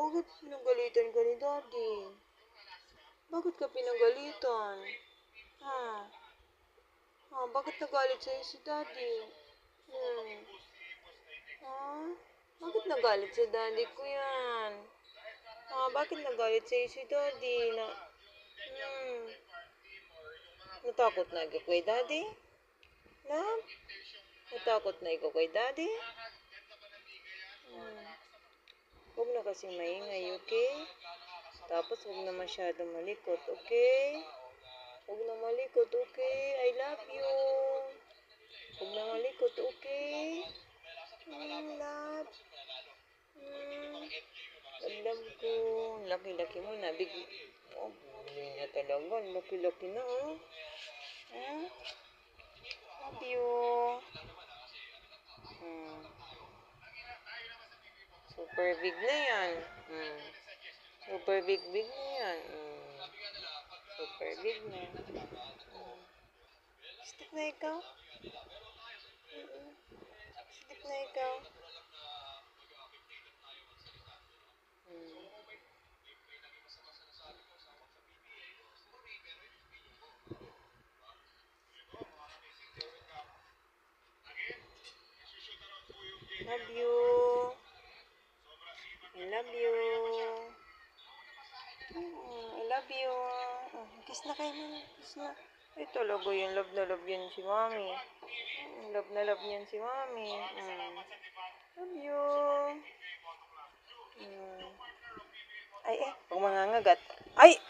Bakit pinagalitan ka ni Daddy? Bakit ka pinagalitan? Ha? Ha? Bakit nagalit sa'yo si Daddy? Ha? Bakit nagalit si Daddy ko yan? Ha? Bakit nagalit sa'yo si Daddy? Natakot na ikaw kay Daddy? Na? Natakot na ikaw kay Daddy? Huwag na kasing maingay, okay? Tapos huwag na masyado malikot, okay? Huwag na malikot, okay? I love you. Huwag na malikot, okay? Love. Love ko. Laki-laki mo na. Oh, bumili na talaga. Laki-laki na, oh. Love you. Super big na yan. Super big na yan. Super big na. Stick na ikaw? Stick na ikaw? Love you. I love you. I love you. Kiss na kayo na. Kiss na. Ay, talaga yun. Love na love yan si Mami. Love na love yan si Mami. Love you. Ay, huwag mangangagat. Ay!